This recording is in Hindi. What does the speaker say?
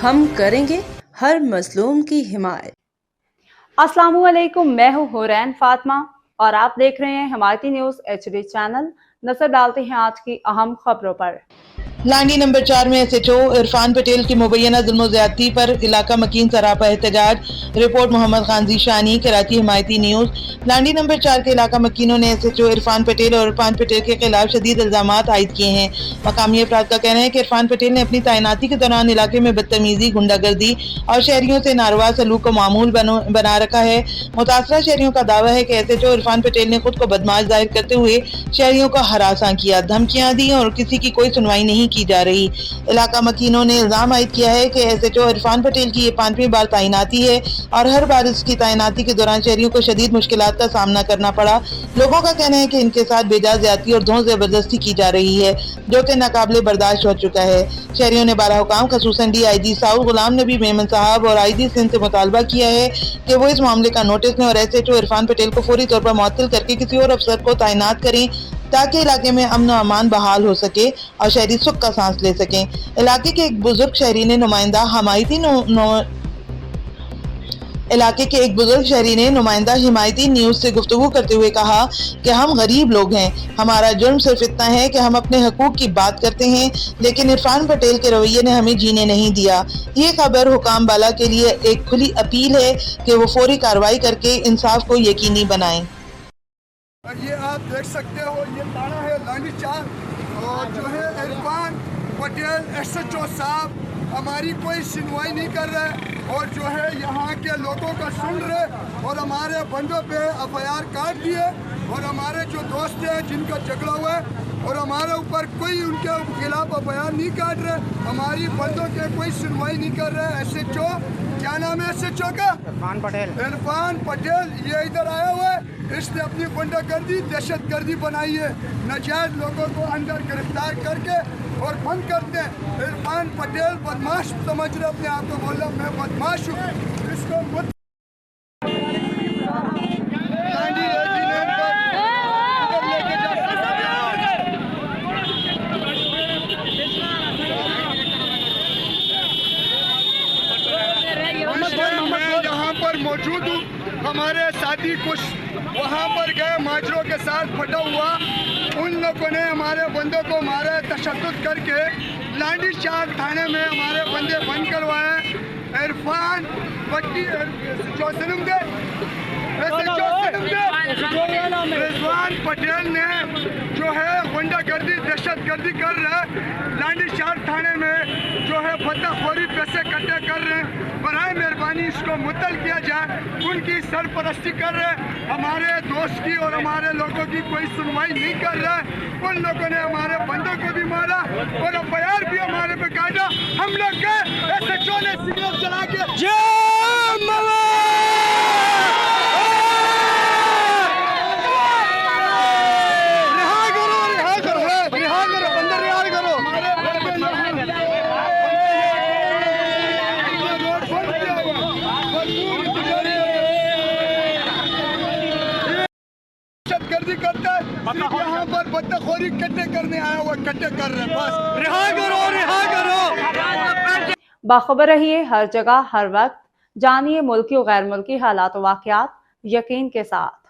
हम करेंगे हर मजलूम की हिमायत। अस्सलामुअलैकुम, मैं हूँ हुरैन फातिमा और आप देख रहे हैं हिमायती न्यूज़ HD चैनल। नजर डालते हैं आज की अहम खबरों पर। लांडी नंबर 4 में SHO इरफान पटेल की मुबैना जुल्म-ज़्यादती पर इलाका मकीन सरापा एहतजाज। Report Mohammad Khan Zeeshani, Karachi Himayati news. Landhi number 4 के इलाका मकीनों ने SHO इरफान पटेल और इरफान पटेल के खिलाफ शदीद इल्जामात आयद किए हैं। मकामी अफराद का कहना है कि इरफान पटेल ने अपनी तैनाती के दौरान इलाके में बदतमीजी, गुंडागर्दी और शहरियों से नारवा सलूक को मामूल बना रखा है। मुतासरा शहरियों का दावा है कि SHO इरफान पटेल ने खुद को बदमाश जाहिर करते हुए शहरियों को हरासा किया, धमकियां दी और किसी की कोई सुनवाई नहीं की जा रही। इलाका मकीनों ने इल्जाम आयद किया है कि SHO इरफान पटेल की ये 5वीं बार तैनाती है और हर बार इसकी तैनाती के दौरान शहरियों को शदीद मुश्किलात का सामना करना पड़ा। लोगों का कहना है कि इनके साथ बेजा ज्यादती और धौं जबरदस्ती की जा रही है, जो कि नाकाबिले बर्दाश्त हो चुका है। शहरियों ने 12 हुकाम खसूसन DIG साउद गुलाम नबी मेमन साहब और IG सिंध से मुतालबा किया है कि वो इस मामले का नोटिस लें और SHO इरफान पटेल को फौरी तौर पर मुअत्तल करके किसी और अफसर को तैनात करें ताकि इलाके में अमन और अमान बहाल हो सके और शहरी सुख का सांस ले सकें। इलाके के एक बुजुर्ग शहरी ने नुमाइंदा हिमायती न्यूज़ से गुफ्तगू करते हुए कहा कि हम गरीब लोग हैं, हमारा जुर्म सिर्फ इतना है कि हम अपने हकूक की बात करते हैं, लेकिन इरफान पटेल के रवैये ने हमें जीने नहीं दिया। ये खबर हुकाम बाला के लिए एक खुली अपील है कि वो फौरी कार्रवाई करके इंसाफ को यकीनी बनाएं। ये आप देख सकते हो, ये थाना है लांडी 4 और जो है इरफान पटेल SHO साहब हमारी कोई सुनवाई नहीं कर रहे और जो है यहाँ के लोगों का सुन रहे और हमारे बंदों पे FIR काट दिए और हमारे जो दोस्त हैं जिनका झगड़ा हुआ है और हमारे ऊपर कोई उनके खिलाफ FIR नहीं काट रहे, हमारी बंदों के कोई सुनवाई नहीं कर रहे। SHO क्या नाम है SHO का? इरफान पटेल ये इधर आया हुआ है, इसने अपनी गुंडागर्दी दहशतगर्दी बनाई है, नाजायज लोगों को अंदर गिरफ्तार करके और बंद करते हैं। इरफान पटेल बदमाश समझ रहे अपने आप को, बोल रहा मैं बदमाश हूँ, इसको यहाँ पर मौजूद हूँ, हमारे साथी कुछ वहाँ पर गए माजरों के साथ फटा हुआ, उन लोगों ने हमारे बंदों को मारा, तशद्दुद करके लांडी 4 थाने में हमारे बंदे बंद करवाए। इरफान पटेल ने जो है गुंडागर्दी दहशतगर्दी कर रहे हैं, लांडी 4 थाने में जो है फतहखोरी पैसे इकट्ठे कर रहे हैं, बराए मेहरबानी इसको मुअत्तल किया जाए। उनकी सरपरस्ती कर रहे हैं, हमारे दोस्त की और हमारे लोगों की कोई सुनवाई नहीं कर रहा है। उन लोगों ने हमारे बंदों को भी मारा और FIR भी हमारे पे काटा। हम लोग गए, SHO ने सिग्नल चला के करता है, यहाँ पर बदतखोरी इकट्ठे करने आया हुआ, इकट्ठे कर रहे हैं, बस रिहा करो। बाखबर रहिए हर जगह हर वक्त, जानिए मुल्की और गैर मुल्की हालात और वाक़यात यकीन के साथ।